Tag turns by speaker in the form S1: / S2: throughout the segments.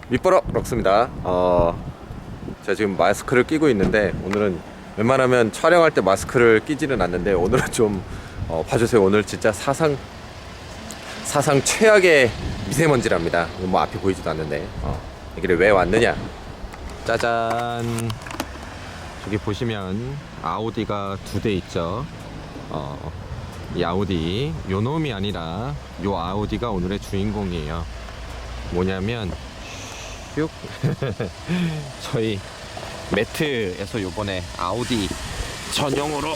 S1: 밑보러 럭스입니다. 제가 지금 마스크를 끼고 있는데 오늘은 웬만하면 촬영할 때 마스크를 끼지는 않는데 오늘은 좀 봐주세요. 오늘 진짜 사상 최악의 미세먼지랍니다. 뭐 앞이 보이지도 않는데 이 길에 왜 왔느냐? 짜잔. 저기 보시면 아우디가 2대 있죠. 이 아우디 요 놈이 아니라 요 아우디가 오늘의 주인공이에요. 뭐냐면 슉 저희 매트에서 요번에 아우디 전용으로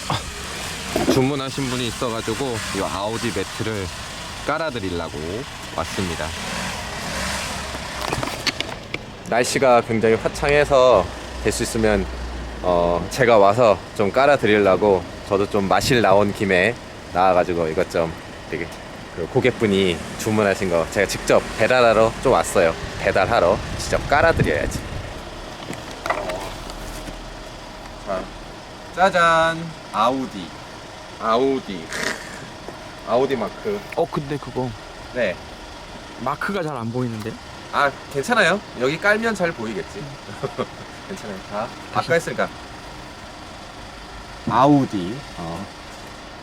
S1: 주문하신 분이 있어가지고 이 아우디 매트를 깔아드리려고 왔습니다. 날씨가 굉장히 화창해서 될 수 있으면 제가 와서 좀 깔아드리려고 저도 좀 마실 나온 김에 나와가지고 이것 좀 되게 고객분이 주문하신 거 제가 직접 배달하러 좀 왔어요. 배달하러 직접 깔아드려야지. 자, 짜잔. 아우디 마크.
S2: 근데 그거
S1: 네.
S2: 마크가 잘 안 보이는데?
S1: 아, 괜찮아요. 여기 깔면 잘 보이겠지. 괜찮아요. 자, 아까 했으니까 아우디.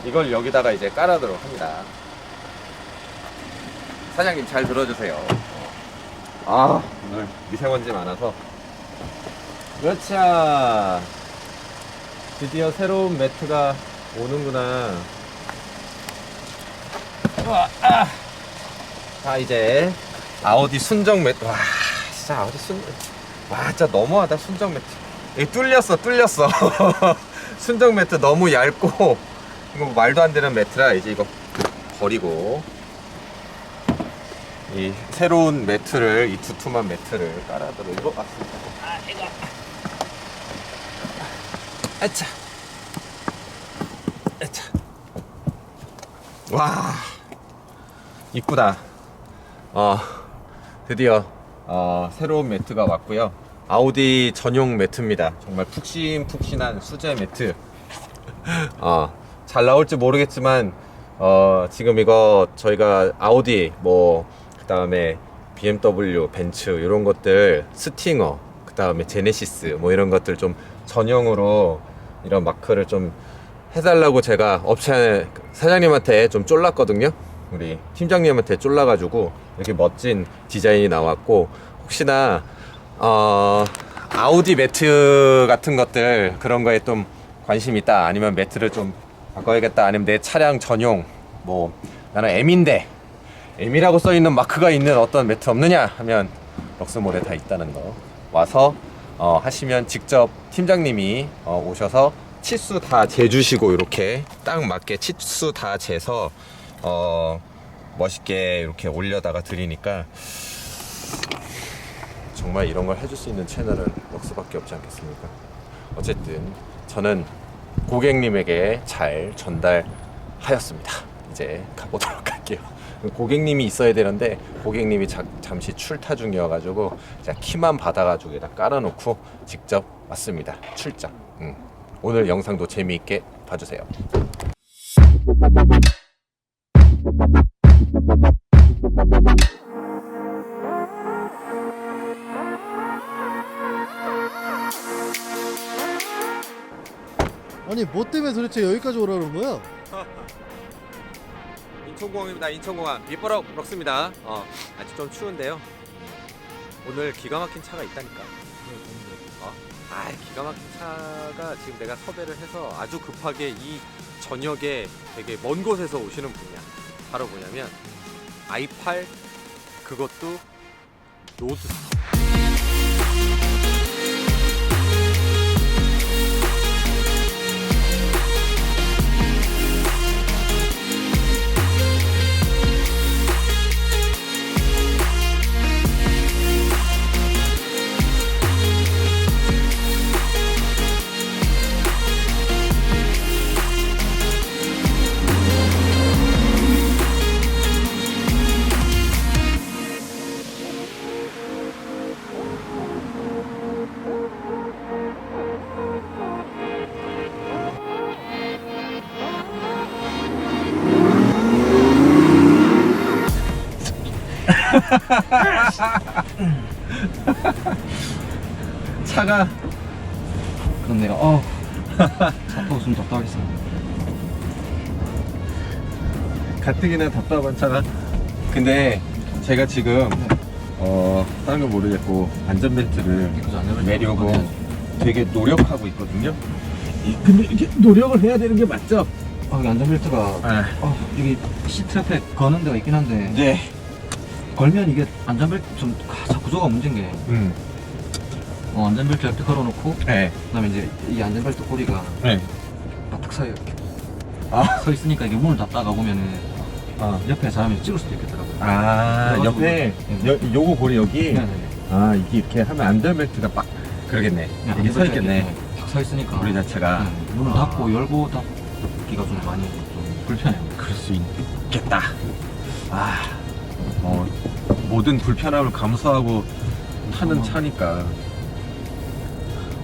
S1: 이걸 여기다가 이제 깔아도록 합니다. 사장님 잘 들어주세요. 오늘 미세먼지 많아서. 그렇죠. 드디어 새로운 매트가 오는구나. 자, 이제 아우디 순정 매트. 와, 진짜 아우디 진짜 너무하다. 순정 매트. 이게 뚫렸어. 순정 매트 너무 얇고 이거 말도 안 되는 매트라 이제 이거 버리고 이 새로운 매트를, 이 두툼한 매트를 깔아드리고 왔습니다. 이거. 아차. 와, 이쁘다. 드디어 새로운 매트가 왔고요. 아우디 전용 매트입니다. 정말 푹신푹신한 수제 매트. 잘 나올지 모르겠지만 지금 이거 저희가 아우디 그 다음에 BMW, 벤츠 이런 것들, 스팅어, 그 다음에 제네시스 이런 것들 좀 전용으로 이런 마크를 좀 해달라고 제가 업체 사장님한테 좀 쫄랐거든요. 우리 팀장님한테 쫄라가지고 이렇게 멋진 디자인이 나왔고, 혹시나 아우디 매트 같은 것들 그런 거에 좀 관심 있다, 아니면 매트를 좀 바꿔야겠다, 아니면 내 차량 전용 나는 M이라고 써있는 마크가 있는 어떤 매트 없느냐 하면 럭스몰에 다 있다는 거 와서 하시면 직접 팀장님이 오셔서 치수 다 재주시고 이렇게 딱 맞게 치수 다 재서 멋있게 이렇게 올려다가 드리니까 정말 이런 걸 해줄 수 있는 채널은 럭스밖에 없지 않겠습니까? 어쨌든 저는 고객님에게 잘 전달하였습니다. 이제 가보도록 할게요. 고객님이 있어야 되는데 고객님이 잠시 출타 중이어가지고 제가 키만 받아가지고 여기다 깔아놓고 직접 왔습니다. 출장. 오늘 영상도 재미있게 봐주세요.
S3: 아니 뭐 때문에 도대체 여기까지 오라는 거야?
S1: 인천공항입니다. 인천공항 밑보러 럭스입니다. 아직 좀 추운데요. 오늘 기가 막힌 차가 있다니까. 기가 막힌 차가 지금 내가 섭외를 해서 아주 급하게 이 저녁에 되게 먼 곳에서 오시는 분이야. 바로 뭐냐면 i8, 그것도 로드스터. 차가
S2: 그런데요. 차 타고 좀 답답하겠습니다.
S1: 가뜩이나 답답한 차가. 근데 제가 지금 다른 건 모르겠고 안전벨트를
S2: 그죠, 안전벨트
S1: 매려고
S2: 바꿔야죠.
S1: 되게 노력하고 있거든요. 근데 이렇게 노력을 해야 되는 게 맞죠?
S2: 여기 안전벨트가
S1: 네.
S2: 여기 시트팩 거는 데가 있긴 한데
S1: 네.
S2: 걸면 이게 안전벨트 좀 구조가 문제인 게 안전벨트 이렇게 걸어놓고
S1: 네.
S2: 그다음에 이제 이 안전벨트 꼬리가
S1: 네.
S2: 바닥 사이에 이렇게
S1: 아.
S2: 서 있으니까 이게 문을 닫다가 보면은 옆에 사람이 찍을 수도 있겠더라고요. 그래가지고
S1: 옆에 요거 고리 여기.
S2: 네네네.
S1: 이게 이렇게 하면 안전벨트가 빡 그러겠네. 이게 서 있겠네.
S2: 탁 서 있으니까
S1: 고리 자체가.
S2: 문을 닫고 열고 닫기가 좀 많이 좀 불편해요.
S1: 그럴 수 있겠다. 모든 불편함을 감수하고 타는 차니까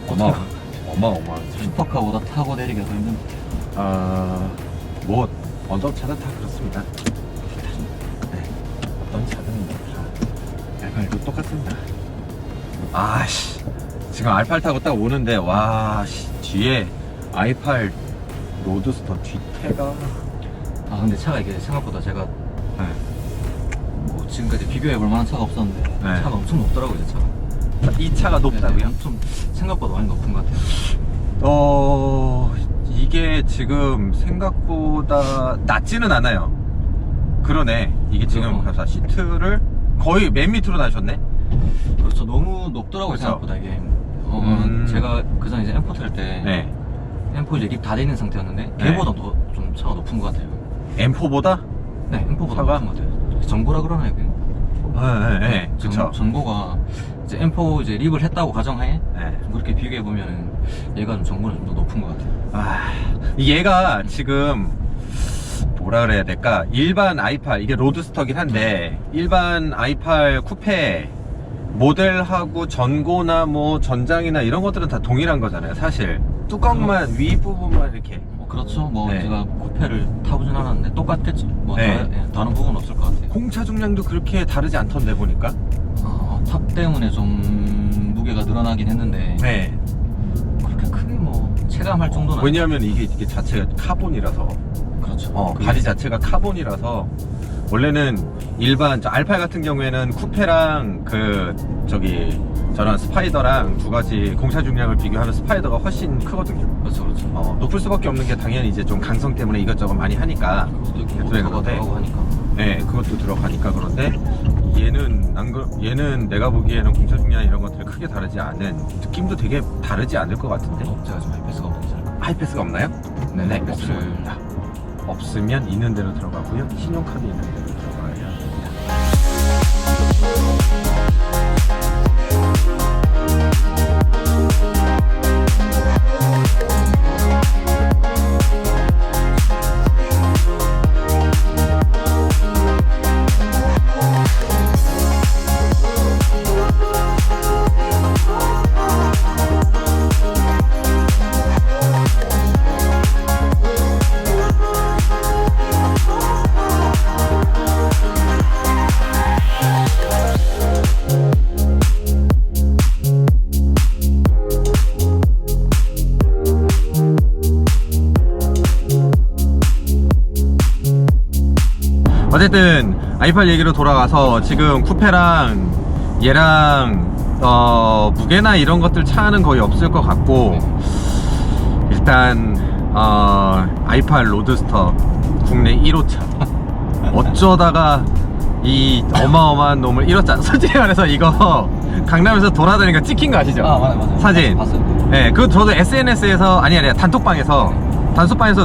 S1: 어마어마하죠.
S2: 슈퍼카보다 타고 내리기가 더 힘든 것 같아요.
S1: 뭐 어떤 차든 다 그렇습니다. 네, 어떤 차든 다 알팔도 똑같습니다. 지금 알팔 타고 딱 오는데 뒤에 i8 로드스터 뒷태가
S2: 근데 차가 이게 생각보다 제가 뭐 지금까지 비교해볼 만한 차가 없었는데
S1: 네.
S2: 차가 엄청 높더라고요, 제 차가.
S1: 이 차가 높다고요?
S2: 네, 엄청 생각보다 많이 높은 것 같아요.
S1: 이게 지금 생각보다 낮지는 않아요. 그러네. 이게 지금 가서 시트를 거의 맨 밑으로 다셨네.
S2: 그렇죠. 너무 높더라고요,
S1: 그렇죠.
S2: 생각보다 이게. 제가 그전에 이제 M4 탈 때
S1: 네.
S2: M4 이제 립 다 돼 있는 상태였는데
S1: 네.
S2: 걔보다 더 좀 차가 높은 것 같아요.
S1: M4보다?
S2: 네, M4보다
S1: 차가?
S2: 높은 것 같아요. 전고라 그러나요, 그게?
S1: 네. 그쵸.
S2: 전고가 이제 M4 이제 립을 했다고 가정하에
S1: 네.
S2: 좀 그렇게 비교해 보면은 얘가 좀 전고는 좀 더 높은 것 같아요.
S1: 얘가 지금 뭐라 그래야 될까? 일반 i8 이게 로드스터긴 한데 일반 i8 쿠페 모델하고 전고나 뭐 전장이나 이런 것들은 다 동일한 거잖아요. 사실 뚜껑만 윗부분만 이렇게.
S2: 그렇죠. 뭐
S1: 네.
S2: 제가 쿠페를 타보진 않았는데 똑같겠지. 뭐
S1: 네.
S2: 다른 부분은 없을 것 같아요.
S1: 공차 중량도 그렇게 다르지 않던데 보니까.
S2: 탑 때문에 좀 무게가 늘어나긴 했는데
S1: 네.
S2: 그렇게 크게 뭐 체감할 정도는
S1: 왜냐하면 이게 자체가 카본이라서.
S2: 그렇죠.
S1: 바디 자체가 카본이라서 원래는 일반 알팔 같은 경우에는 쿠페랑 저런 스파이더랑 두 가지 공차 중량을 비교하면 스파이더가 훨씬 크거든요.
S2: 그렇죠.
S1: 높을 수밖에 없는 게 당연히 이제 좀 강성 때문에 이것저것 많이 하니까.
S2: 그것도 있고
S1: 그래,
S2: 모터가
S1: 그런데.
S2: 들어가고 하니까.
S1: 네, 그것도 들어가니까. 그런데 얘는 내가 보기에는 공차 중량 이런 것들이 크게 다르지 않은, 느낌도 되게 다르지 않을 것 같은데.
S2: 제가 좀 하이패스가 없는지
S1: 하이패스가 없나요?
S2: 네, 하이패스를-
S1: 없습니다. 없으면 있는 대로 들어가고요. 신용카드 있는 대로 들어가야 합니다. 어쨌든 i8 얘기로 돌아가서 지금 쿠페랑 얘랑 무게나 이런 것들 차이는 거의 없을 것 같고, 일단 i8 로드스터 국내 1호차 어쩌다가 이 어마어마한 놈을 1호차 솔직히 말해서 이거 강남에서 돌아다니니까 찍힌 거 아시죠?
S2: 맞아요.
S1: 사진.
S2: 봤어요.
S1: 네, 그거 저도 SNS에서 아니 단톡방에서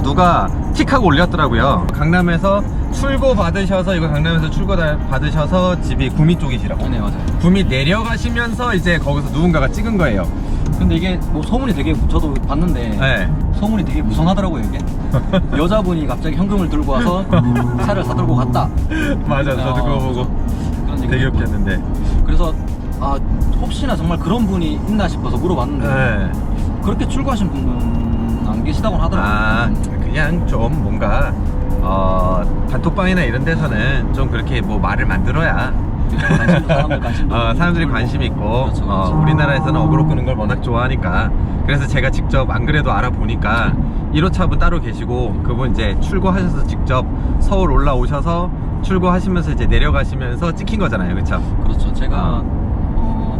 S1: 누가 틱하고 올렸더라고요. 강남에서 출고 받으셔서, 이거 강남에서 출고 받으셔서 집이 구미 쪽이시라고.
S2: 네, 맞아요.
S1: 구미 내려가시면서 이제 거기서 누군가가 찍은 거예요.
S2: 근데 이게 뭐 소문이 되게, 저도 봤는데
S1: 네.
S2: 소문이 되게 무성하더라고요, 이게. 여자분이 갑자기 현금을 들고 와서 차를 사들고 갔다.
S1: 맞아, 저도 그거 보고
S2: 그런 얘기
S1: 되게
S2: 듣고.
S1: 웃겼는데.
S2: 그래서 혹시나 정말 그런 분이 있나 싶어서 물어봤는데
S1: 네.
S2: 그렇게 출고하신 분은 안 계시다고 하더라고요.
S1: 그냥 좀 뭔가 단톡방이나 이런 데서는 좀 그렇게 뭐 말을 만들어야
S2: 관심도 사람들 관심도
S1: 사람들이 관심 있고
S2: 그렇죠, 그렇죠.
S1: 우리나라에서는 어그로 끄는 걸 워낙 좋아하니까 그래서 제가 직접 안 그래도 알아보니까 1호차분 따로 계시고 그분 이제 출고하셔서 직접 서울 올라오셔서 출고하시면서 이제 내려가시면서 찍힌 거잖아요, 그쵸?
S2: 그렇죠. 제가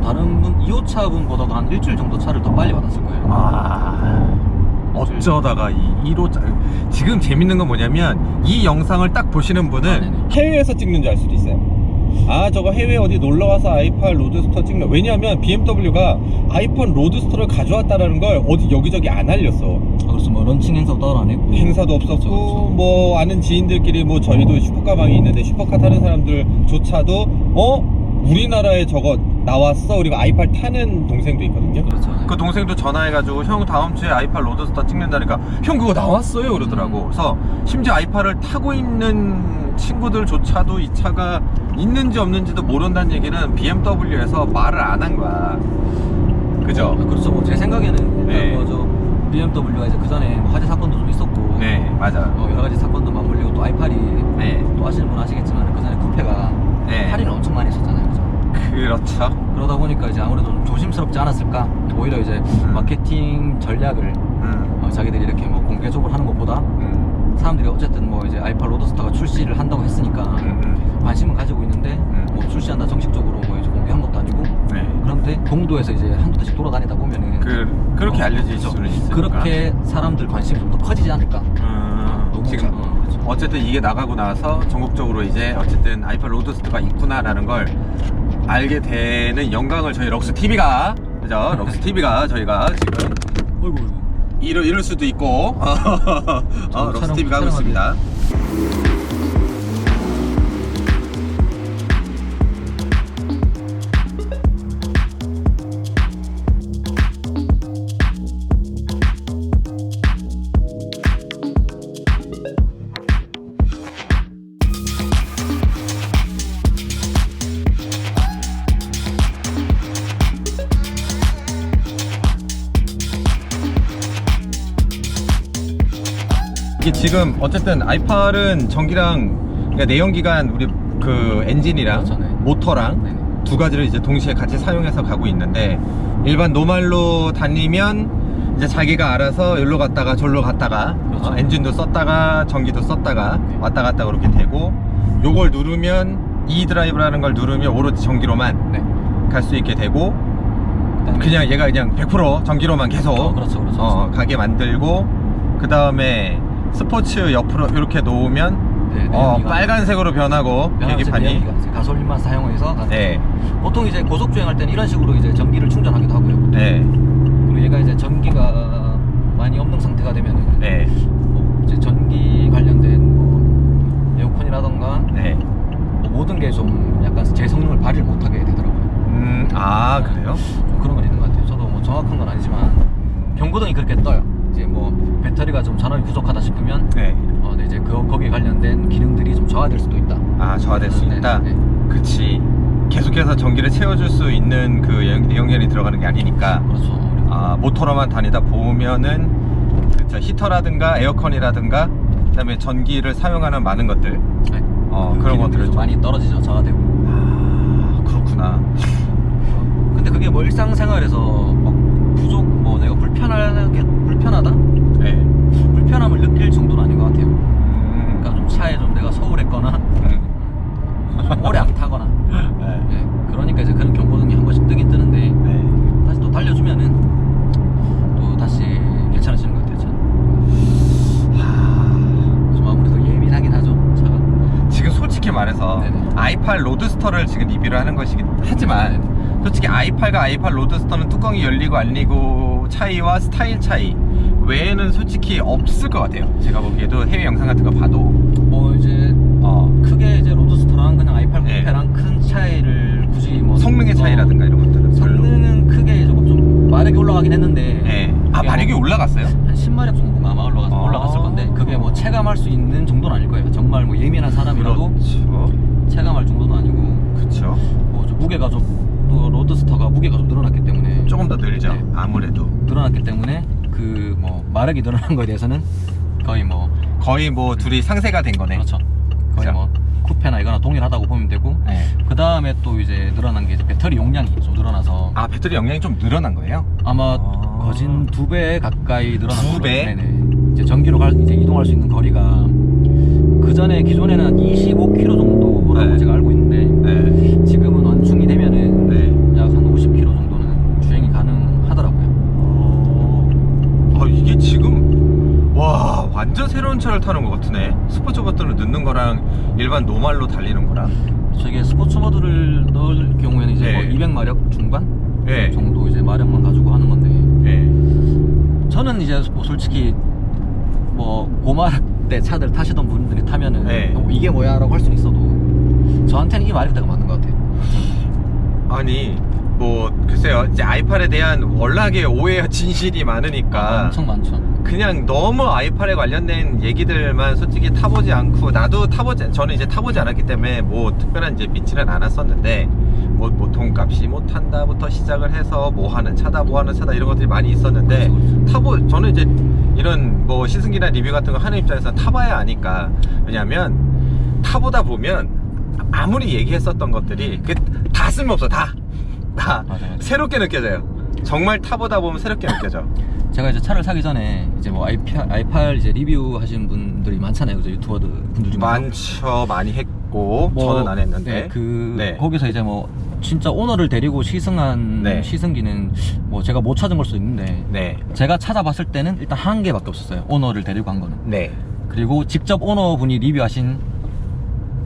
S2: 다른 분 2호차 분보다도 한 일주일 정도 차를 더 빨리 받았을 거예요.
S1: 어쩌다가 이 1호차 지금 재밌는 건 뭐냐면 이 영상을 딱 보시는 분은
S2: 네네.
S1: 해외에서 찍는 줄 알 수도 있어요. 아, 저거 해외 어디 놀러가서 i8 로드스터 찍는. 왜냐하면 BMW가 i8 로드스터를 가져왔다라는 걸 어디 여기저기 안 알렸어.
S2: 그렇죠. 뭐 런칭 행사도 따로 안 했고
S1: 행사도 없었고
S2: 그렇죠, 그렇죠.
S1: 뭐 아는 지인들끼리 뭐 저희도 슈퍼카방이 있는데 슈퍼카 타는 사람들조차도 우리나라에 저거 나왔어. 그리고 i8 타는 동생도 있거든요.
S2: 그렇죠.
S1: 그 동생도 전화해가지고 형 다음 주에 i8 로드스터 찍는다니까 형 그거 나왔어요 그러더라고. 그래서 심지어 i8을 타고 있는 친구들조차도 이 차가 있는지 없는지도 모른다는 얘기는 BMW에서 말을 안 한 거야. 그죠?
S2: 그렇죠. 뭐 제 생각에는
S1: 네.
S2: 일단 저 BMW가 이제 그 전에 뭐 화재 사건도 좀 있었고
S1: 네, 맞아.
S2: 여러 가지 사건도 맞물리고 또 i8이
S1: 네.
S2: 또 아시는 분 아시겠지만 그 전에 쿠페가
S1: 네.
S2: 할인을 엄청 많이 했었잖아요. 그죠?
S1: 그렇죠.
S2: 그러다 보니까 이제 아무래도 좀 조심스럽지 않았을까? 오히려 이제 마케팅 전략을 자기들이 이렇게 뭐 공개적으로 하는 것보다 사람들이 어쨌든 뭐 이제 i8 로드스터가 출시를 한다고 했으니까 관심은 가지고 있는데 뭐 출시한다 정식적으로 뭐 이제 공개한 것도 아니고
S1: 네.
S2: 그런데 공도에서 이제 한두 대씩 돌아다니다 보면은
S1: 그렇게 알려질
S2: 그렇죠.
S1: 수는 있으니까.
S2: 그렇게 사람들 관심이 좀 더 커지지 않을까? 너무
S1: 지금
S2: 그렇죠.
S1: 어쨌든 이게 나가고 나서 전국적으로 이제 어쨌든 i8 로드스터가 있구나라는 걸 알게 되는 영광을 저희 럭스 TV가 그죠? 럭스 TV가 저희가 지금
S2: 어이구
S1: 이럴 수도 있고 럭스 TV가 하고
S2: 촬영하기.
S1: 있습니다. 이게 지금 어쨌든 i8은 전기랑 그러니까 내연기관 우리 그 엔진이랑
S2: 그렇죠, 네.
S1: 모터랑
S2: 네네.
S1: 두 가지를 이제 동시에 같이 사용해서 가고 있는데 일반 노말로 다니면 이제 자기가 알아서 여기로 갔다가 저기로 갔다가
S2: 그렇죠.
S1: 엔진도 썼다가 전기도 썼다가
S2: 네.
S1: 왔다 갔다 그렇게 되고 요걸 누르면 E 드라이브라는 걸 누르면 오로지 전기로만
S2: 네.
S1: 갈 수 있게 되고
S2: 그다음에
S1: 그냥 얘가 그냥 100% 전기로만 계속
S2: 그렇죠, 그렇죠.
S1: 가게 만들고 그 다음에 스포츠 옆으로 이렇게 놓으면
S2: 네, 내연기관.
S1: 빨간색으로 변하고 계기판이
S2: 내연기관, 가솔린만 사용해서 가는
S1: 네.
S2: 보통 이제 고속 주행할 때는 이런 식으로 이제 전기를 충전하기도 하고요.
S1: 네.
S2: 그리고 얘가 이제 전기가 많이 없는 상태가 되면은
S1: 네.
S2: 뭐 이제 전기 관련된 뭐 에어컨이라던가
S1: 네.
S2: 뭐 모든 게 좀 약간 제 성능을 발휘를 못하게 되더라고요.
S1: 그래요?
S2: 좀 그런 건 있는 것 같아요. 저도 뭐 정확한 건 아니지만 경고등이 그렇게 떠요. 이제 뭐 배터리가 좀 전원이 부족하다 싶으면
S1: 네.
S2: 네, 이제 거기에 관련된 기능들이 좀 저하될 수도 있다.
S1: 저하될 수
S2: 네,
S1: 있다?
S2: 네, 네.
S1: 그치. 계속해서 전기를 채워줄 수 있는 그 내연기관이 들어가는 게 아니니까
S2: 그렇죠.
S1: 모터로만 다니다 보면은 그쵸, 히터라든가 에어컨이라든가 그다음에 전기를 사용하는 많은 것들
S2: 네.
S1: 그런
S2: 기능들이
S1: 것들을
S2: 좀 많이 떨어지죠. 저하되고.
S1: 그렇구나.
S2: 근데 그게 뭐 일상생활에서 막 부족 뭐 내가 불편하다?
S1: 네.
S2: 불편함을 느낄 정도는 아닌 것 같아요. 그러니까 좀 차에 좀 내가 소홀했거나 좀 오래 안 타거나
S1: 네.
S2: 네. 그러니까 이제 그런 경고등이 한 번씩 뜨긴 뜨는데
S1: 네.
S2: 다시 또 달려주면은 또 다시 괜찮아지는 것 같아요. 좀 아무래도 예민하긴 하죠, 차가.
S1: 지금 솔직히 말해서
S2: 네네.
S1: i8 로드스터를 지금 리뷰를 하는 것이긴 하지만 솔직히 i8과 i8 로드스터는 뚜껑이 열리고 안 열리고 차이와 스타일 차이 외에는 솔직히 없을 것 같아요. 제가 보기에도 해외 영상 같은 거 봐도
S2: 뭐 이제 크게 이제 로드스터랑 그냥 i8
S1: 네.
S2: 쿠페랑 큰 차이를 굳이 뭐
S1: 성능의 차이라든가 이런 것들은 별로.
S2: 성능은 크게 조금 좀 마력이 올라가긴 했는데
S1: 네.
S2: 그게
S1: 마력이
S2: 뭐
S1: 올라갔어요?
S2: 한 10마력 정도가 아마 올라갔을 건데 그게 뭐 체감할 수 있는 정도는 아닐 거예요. 정말 뭐 예민한 사람이라도
S1: 그렇죠.
S2: 체감할 정도는 아니고
S1: 그렇죠.
S2: 좀 무게가 또 로드스터가 무게가 좀 늘어났기 때문에
S1: 조금 더 늘죠.
S2: 네.
S1: 아무래도
S2: 늘어났기 때문에 그 뭐 마력이 늘어난 거에 대해서는 거의 뭐
S1: 거의 뭐 둘이 상세가 된 거네.
S2: 그렇죠. 거의
S1: 그죠?
S2: 뭐 2패나 이거나 동일하다고 보면 되고
S1: 네.
S2: 그 다음에 또 이제 늘어난 게 이제 배터리 용량이 좀 늘어나서
S1: 아 배터리 용량이 좀 늘어난 거예요?
S2: 아마 거진 2배 가까이 늘어난
S1: 2배?
S2: 네네. 이제 전기로 이제 이동할 수 있는 거리가 그 전에 기존에는 한 25km 정도라고
S1: 네.
S2: 제가 알고 있는데
S1: 네.
S2: 지금은 완충이 되면은
S1: 네.
S2: 약 한 50km 정도는 주행이 가능하더라고요.
S1: 아 이게 지금 와 완전 새로운 차를 타는 것 같으네. 스포츠 버튼을 넣는 거랑 일반 노말로 달리는 거랑.
S2: 저게 스포츠 모드를 넣을 경우에는 이제
S1: 네.
S2: 뭐 200마력 중반
S1: 네.
S2: 정도 이제 마력만 가지고 하는 건데
S1: 네.
S2: 저는 이제 뭐 솔직히 뭐 고마력대 차들 타시던 분들이 타면은
S1: 네.
S2: 뭐 이게 뭐야라고 할 수는 있어도 저한테는 이 마력대가 맞는 것 같아요.
S1: 아니 뭐 글쎄요 이제 i8에 대한 월락의 오해와 진실이 많으니까
S2: 엄청 많죠.
S1: 그냥 너무 i8에 관련된 얘기들만 솔직히 타보지 않고 나도 저는 이제 타보지 않았기 때문에 뭐 특별한 이제 믿지는 않았었는데 뭐 돈값이 못 탄다부터 시작을 해서 뭐 하는 차다 뭐 하는 차다 이런 것들이 많이 있었는데 저는 이제 이런 뭐 시승기나 리뷰 같은 거 하는 입장에서 타봐야 아니까. 왜냐면 타보다 보면 아무리 얘기했었던 것들이 다 쓸모없어. 다
S2: 맞아요.
S1: 새롭게 느껴져요. 정말 타보다 보면 새롭게 느껴져.
S2: 제가 이제 차를 사기 전에 이제 뭐 i8 이제 리뷰 하시는 분들이 많잖아요. 그죠? 유튜버들 분들 중에
S1: 많죠. 많이 했고
S2: 뭐,
S1: 저는 안 했는데
S2: 네,
S1: 네.
S2: 거기서 이제 뭐 진짜 오너를 데리고 시승한
S1: 네.
S2: 시승기는 뭐 제가 못 찾은 걸 수도 있는데
S1: 네.
S2: 제가 찾아봤을 때는 일단 한 개밖에 없었어요. 오너를 데리고 한 거는.
S1: 네.
S2: 그리고 직접 오너분이 리뷰하신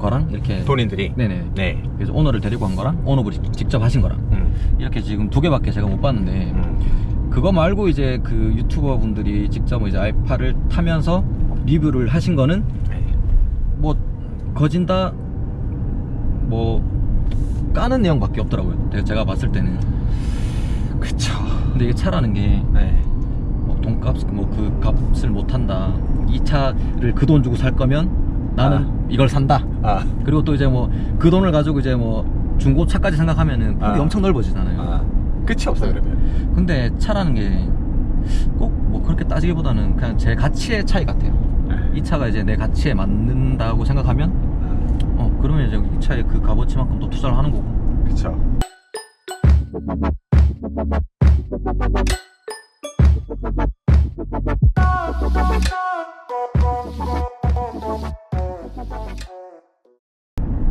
S2: 거랑 이렇게
S1: 본인들이
S2: 네네.
S1: 네.
S2: 그래서 오너를 데리고 한 거랑 오너분이 직접 하신 거랑 이렇게 지금 2개밖에 제가 못 봤는데 그거 말고 이제 그 유튜버 분들이 직접 이제 i8을 타면서 리뷰를 하신 거는 뭐 거진다 뭐 까는 내용밖에 없더라고요. 제가 봤을 때는.
S1: 그쵸.
S2: 근데 이게 차라는 게
S1: 네.
S2: 뭐 돈값 뭐 그 값을 못 한다. 이 차를 그 돈 주고 살 거면 나는 이걸 산다.
S1: 아.
S2: 그리고 또 이제 뭐 그 돈을 가지고 이제 뭐 중고차까지 생각하면은 폭이 엄청 넓어지잖아요.
S1: 아. 끝이 없어 그러면.
S2: 근데 차라는 게 꼭 뭐 그렇게 따지기보다는 그냥 제 가치의 차이 같아요. 이 차가 이제 내 가치에 맞는다고 생각하면 그러면 이제 이 차의 그 값어치만큼 또 투자를 하는 거고.
S1: 그쵸.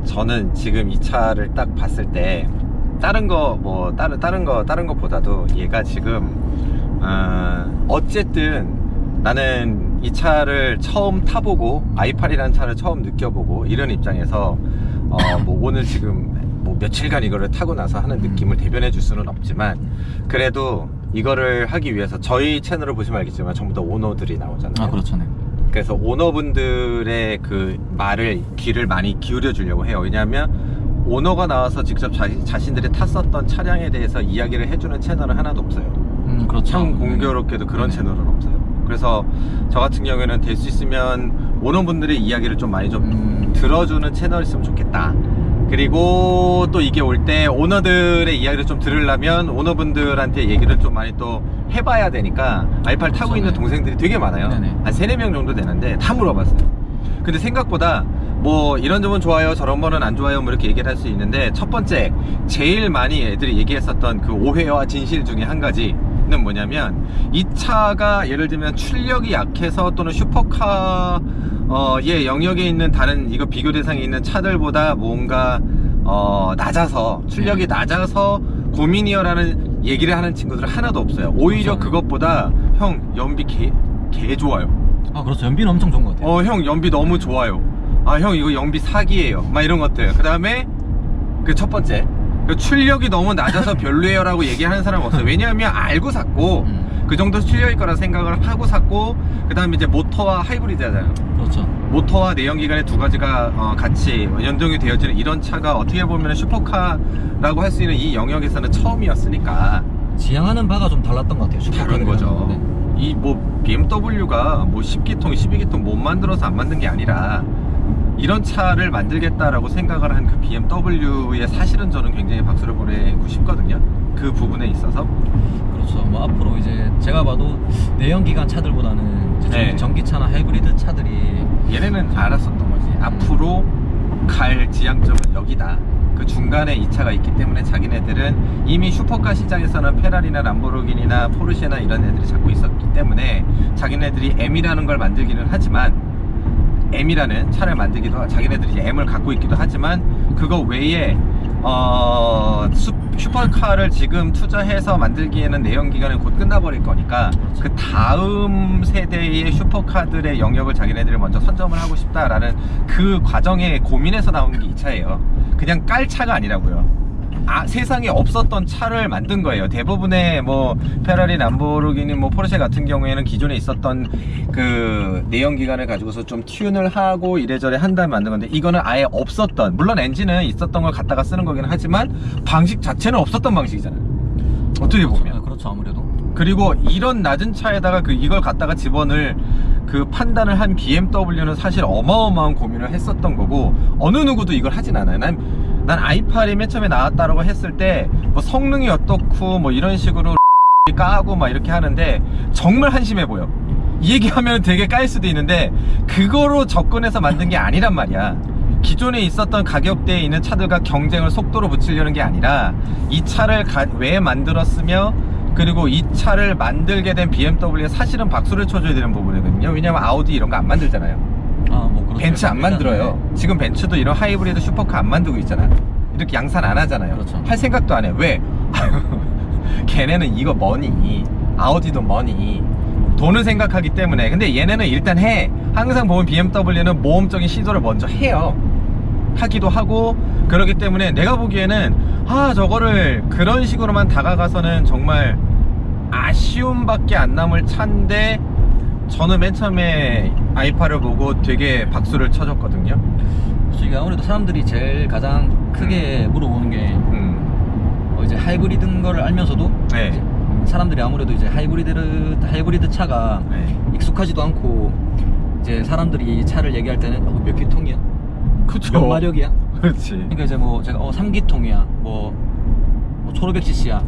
S1: 저는 지금 이 차를 딱 봤을 때 다른 것보다도 얘가 지금 어쨌든 나는 이 차를 처음 타보고 i8이라는 차를 처음 느껴보고 이런 입장에서 뭐 오늘 지금 뭐 며칠간 이거를 타고 나서 하는 느낌을 대변해 줄 수는 없지만 그래도 이거를 하기 위해서 저희 채널을 보시면 알겠지만 전부 다 오너들이 나오잖아요.
S2: 아 그렇죠. 네.
S1: 그래서 오너분들의 그 말을 귀를 많이 기울여 주려고 해요. 왜냐하면 오너가 나와서 직접 자신들이 탔었던 차량에 대해서 이야기를 해주는 채널은 하나도 없어요.
S2: 그렇죠.
S1: 참 공교롭게도 그런 채널은 없어요. 그래서 저 같은 경우에는 될 수 있으면 오너분들의 이야기를 좀 많이 좀 들어주는 채널이 있으면 좋겠다. 그리고 또 이게 올 때 오너들의 이야기를 좀 들으려면 오너분들한테 얘기를 좀 많이 또 해봐야 되니까 i8 타고 있는 동생들이 되게 많아요.
S2: 네네.
S1: 한 3-4명 정도 되는데 다 물어봤어요. 근데 생각보다 뭐 이런 점은 좋아요 저런 거는 안 좋아요 뭐 이렇게 얘기를 할 수 있는데 첫 번째 제일 많이 애들이 얘기했었던 그 오해와 진실 중에 한 가지는 뭐냐면 이 차가 예를 들면 출력이 약해서 또는 슈퍼카 의 영역에 있는 다른 이거 비교 대상에 있는 차들보다 뭔가 낮아서 출력이 낮아서 고민이여라는 얘기를 하는 친구들은 하나도 없어요. 오히려 그것보다 형 연비 개 좋아요.
S2: 아 그렇죠. 연비는 엄청 좋은 것 같아요.
S1: 형 연비 너무 좋아요. 아 형 이거 연비 사기예요 막 이런 것들. 그 다음에 그 첫 번째 출력이 너무 낮아서 별로예요 라고 얘기하는 사람은 없어요. 왜냐하면 알고 샀고 그 정도 출력일 거라 생각을 하고 샀고 그 다음에 이제 모터와 하이브리드 하잖아요.
S2: 그렇죠.
S1: 모터와 내연기관의 두 가지가 같이 연동이 되어지는 이런 차가 어떻게 보면 슈퍼카라고 할 수 있는 이 영역에서는 처음이었으니까
S2: 지향하는 바가 좀 달랐던 것 같아요.
S1: 다른 거죠.
S2: 네.
S1: 이 뭐 BMW가 뭐 10기통, 12기통 못 만들어서 안 만든 게 아니라 이런 차를 만들겠다라고 생각을 한 그 BMW의 사실은 저는 굉장히 박수를 보내고 싶거든요. 그 부분에 있어서.
S2: 그렇죠. 뭐 앞으로 이제 제가 봐도 내연기관 차들보다는 이제
S1: 네.
S2: 전기차나 하이브리드 차들이
S1: 얘네는 알았었던 거지. 앞으로 갈 지향점은 여기다. 그 중간에 이 차가 있기 때문에 자기네들은 이미 슈퍼카 시장에서는 페라리나 람보르기니나 포르쉐나 이런 애들이 잡고 있었기 때문에 자기네들이 M이라는 걸 만들기는 하지만 M이라는 차를 만들기도 하고 자기네들이 이제 M을 갖고 있기도 하지만 그거 외에 슈퍼카를 지금 투자해서 만들기에는 내연기관은 곧 끝나버릴 거니까 그 다음 세대의 슈퍼카들의 영역을 자기네들이 먼저 선점을 하고 싶다라는 그 과정에 고민해서 나온 게 이 차예요. 그냥 깔 차가 아니라고요. 세상에 없었던 차를 만든 거예요. 대부분의 뭐 페라리, 람보르기니, 뭐 포르쉐 같은 경우에는 기존에 있었던 그 내연기관을 가지고서 좀 튠을 하고 이래저래 한 다음에 만든 건데 이거는 아예 없었던, 물론 엔진은 있었던 걸 갖다가 쓰는 거긴 하지만 방식 자체는 없었던 방식이잖아요. 어떻게 보면.
S2: 그렇죠, 아무래도.
S1: 그리고 이런 낮은 차에다가 이걸 갖다가 집어넣을 그 판단을 한 BMW는 사실 어마어마한 고민을 했었던 거고 어느 누구도 이걸 하진 않아요. 난 i8이 맨 처음에 나왔다라고 했을 때 뭐 성능이 어떻고 뭐 이런 식으로 까고 막 이렇게 하는데 정말 한심해 보여. 이 얘기하면 되게 깔 수도 있는데 그거로 접근해서 만든 게 아니란 말이야. 기존에 있었던 가격대에 있는 차들과 경쟁을 속도로 붙이려는 게 아니라 이 차를 왜 만들었으며 그리고 이 차를 만들게 된 BMW에 사실은 박수를 쳐줘야 되는 부분이거든요. 왜냐면 아우디 이런 거 안 만들잖아요.
S2: 뭐 그렇죠.
S1: 벤츠 안 만들어요.
S2: 네.
S1: 지금 벤츠도 이런 하이브리드 슈퍼카 안 만들고 있잖아. 이렇게 양산 안 하잖아요.
S2: 그렇죠.
S1: 할 생각도 안 해. 왜? 걔네는 이거 머니, 아우디도 머니, 돈을 생각하기 때문에. 근데 얘네는 일단 해. 항상 보면 BMW는 모험적인 시도를 먼저 해요. 하기도 하고 그렇기 때문에 내가 보기에는 저거를 그런 식으로만 다가가서는 정말 아쉬움밖에 안 남을 차인데 저는 맨 처음에 i8을 보고 되게 박수를 쳐줬거든요.
S2: 솔직히 아무래도 사람들이 제일 가장 크게 물어보는 게 이제 하이브리드인 거를 알면서도
S1: 네.
S2: 이제 사람들이 아무래도 이제 하이브리드 차가
S1: 네.
S2: 익숙하지도 않고 이제 사람들이 차를 얘기할 때는 몇 기통이야?
S1: 그쵸.
S2: 몇 마력이야?
S1: 그렇지.
S2: 그러니까 이제 뭐 제가 3기통이야 뭐 1500cc야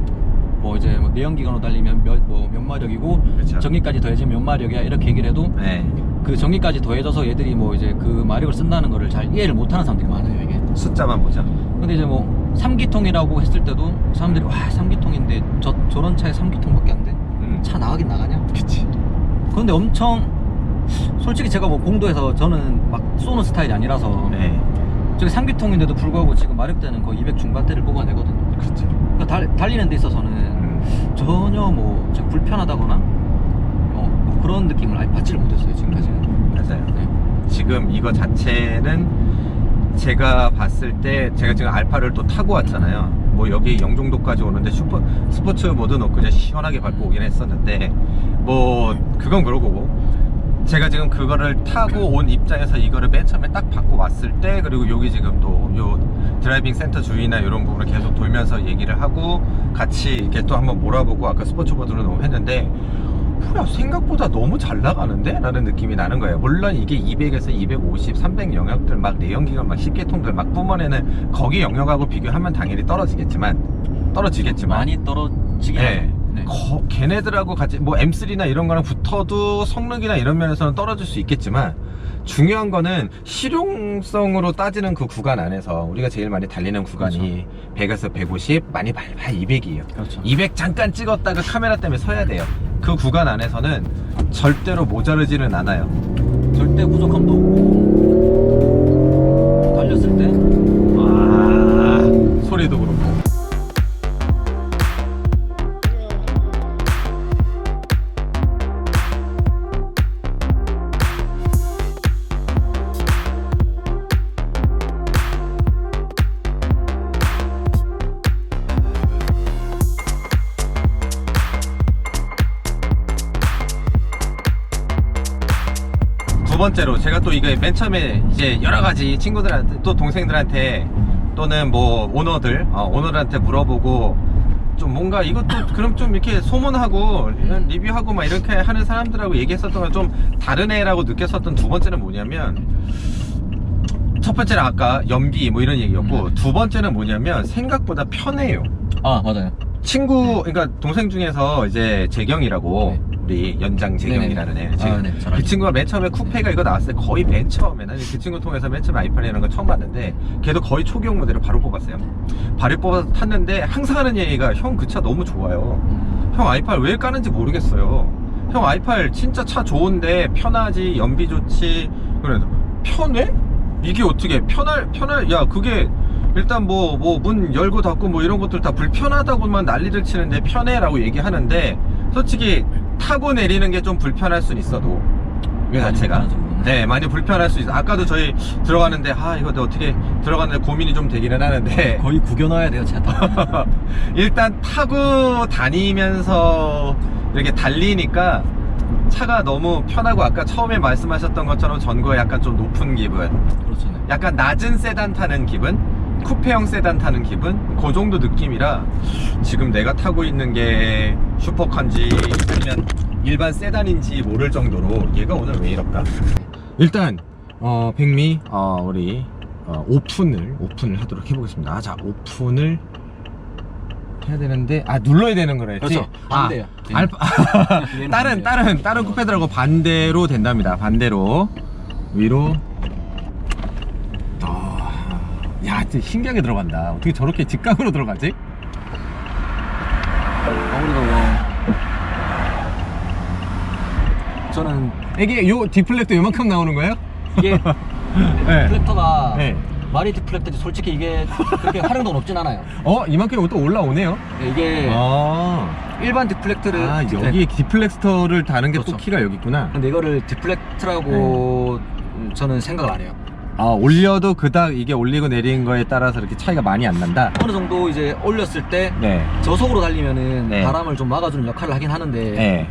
S2: 뭐 이제 뭐 내연기관으로 달리면 몇 마력이고
S1: 그쵸.
S2: 전기까지 더해지면 몇 마력이야 이렇게 얘기를 해도
S1: 네.
S2: 그 전기까지 더해져서 얘들이 뭐 이제 그 마력을 쓴다는 거를 잘 이해를 못하는 사람들이 많아요 이게.
S1: 숫자만 보자.
S2: 근데 이제 뭐 3기통이라고 했을 때도 사람들이 와 3기통인데 저런 차에 3기통밖에 안 돼? 차 나가긴 나가냐?
S1: 그치.
S2: 그런데 엄청 솔직히 제가 뭐 공도에서 저는 막 쏘는 스타일이 아니라서
S1: 네.
S2: 저기 3기통인데도 불구하고 지금 마력대는 거의 200 중반대를 뽑아내거든요.
S1: 그치.
S2: 그러니까 달리는 데 있어서는 전혀 뭐 제가 불편하다거나 뭐 그런 느낌을 아예 받지를 못했어요 지금까지는.
S1: 맞아요.
S2: 네.
S1: 지금 이거 자체는 제가 봤을 때 제가 지금 알파를 또 타고 왔잖아요. 뭐 여기 영종도까지 오는데 스포츠 모드 넣고 그냥 시원하게 밟고 오긴 했었는데 뭐 그건 그러고 제가 지금 그거를 타고 온 입장에서 이거를 맨 처음에 딱 받고 왔을 때 그리고 여기 지금 또 요 드라이빙 센터 주위나 이런 부분을 계속 돌면서 얘기를 하고 같이 이렇게 또 한번 몰아보고 아까 스포츠 모드로 너무 했는데 뭐야 생각보다 너무 잘 나가는데? 라는 느낌이 나는 거예요. 물론 이게 200에서 250, 300 영역들 막 내연기관 막 10개통들 막 뿜어내는 거기 영역하고 비교하면 당연히 떨어지겠지만
S2: 많이 떨어지긴
S1: 네.
S2: 하죠. 네.
S1: 걔네들하고 같이 뭐 M3나 이런 거랑 붙어도 성능이나 이런 면에서는 떨어질 수 있겠지만 중요한 거는 실용성으로 따지는 그 구간 안에서 우리가 제일 많이 달리는 구간이 100에서 150, 많이 밟아 200이에요.
S2: 그렇죠.
S1: 200 잠깐 찍었다가 카메라 때문에 서야 돼요. 그 구간 안에서는 절대로 모자르지는 않아요.
S2: 절대 부족함도 없고 달렸을 때
S1: 소리도 그렇고. 두 번째로 제가 또 이게 맨 처음에 이제 여러 가지 친구들한테 또 동생들한테 또는 뭐 오너들한테 물어보고 좀 뭔가 이것도 그럼 좀 이렇게 소문하고 리뷰하고 막 이렇게 하는 사람들하고 얘기했었던 건 좀 다른 애라고 느꼈었던 두 번째는 뭐냐면 첫 번째는 아까 연비 뭐 이런 얘기였고 두 번째는 뭐냐면 생각보다 편해요.
S2: 맞아요.
S1: 친구 그러니까 동생 중에서 이제 재경이라고 우리 연장 재경이라는 애. 지금
S2: 네, 잘
S1: 그
S2: 알죠.
S1: 친구가 맨 처음에 쿠페가 이거 나왔을 때 거의 맨 처음에는 그 친구 통해서 맨 처음에 아이팔이라는 걸 처음 봤는데 걔도 거의 초기형 모델을 바로 뽑았어요. 바로 뽑아서 탔는데 항상 하는 얘기가 형 그 차 너무 좋아요. 형 아이팔 왜 까는지 모르겠어요. 형 아이팔 진짜 차 좋은데 편하지, 연비 좋지. 그래도 편해? 이게 어떻게 편할 야 그게 일단 뭐 문 열고 닫고 뭐 이런 것들 다 불편하다고만 난리를 치는데 편해라고 얘기하는데 솔직히 타고 내리는 게 좀 불편할 순 있어도 이
S2: 많이
S1: 자체가
S2: 불편하죠.
S1: 네 많이 불편할 수 있어. 아까도 저희 들어가는데 이거 어떻게 들어가는데 고민이 좀 되기는 하는데
S2: 거의 구겨놔야 돼요, 차 타고.
S1: 일단 타고 다니면서 이렇게 달리니까 차가 너무 편하고 아까 처음에 말씀하셨던 것처럼 전고에 약간 좀 높은 기분,
S2: 그렇죠. 네.
S1: 약간 낮은 세단 타는 기분, 쿠페형 세단 타는 기분, 그 정도 느낌이라 지금 내가 타고 있는 게 슈퍼카인지 아니면 일반 세단인지 모를 정도로 얘가 오늘 왜 이럴까? 일단 백미 우리 오픈을 하도록 해보겠습니다. 자, 오픈을 해야 되는데 눌러야 되는 거랬지?
S2: 그렇죠. 반대요.
S1: 다른 쿠페들하고 반대로 된답니다. 반대로 위로. 야, 진짜 신기하게 들어간다. 어떻게 저렇게 직각으로 들어가지?
S2: 아무래도 저는
S1: 이게 요 디플렉터 요만큼 나오는 거예요?
S2: 이게
S1: 네.
S2: 디플렉터가
S1: 네.
S2: 많이 디플렉터지 솔직히 이게 그렇게 활용도가 높진 않아요.
S1: 이만큼 또 올라오네요.
S2: 이게 일반 디플렉터를
S1: 여기 디플렉터를 다는 게 또
S2: 그렇죠.
S1: 키가 여기 있구나.
S2: 근데 이거를 디플렉터라고 저는 생각을 안 해요.
S1: 올려도 그닥 이게 올리고 내리는 거에 따라서 이렇게 차이가 많이 안 난다.
S2: 어느 정도 이제 올렸을 때
S1: 네.
S2: 저속으로 달리면은
S1: 네.
S2: 바람을 좀 막아주는 역할을 하긴 하는데
S1: 네.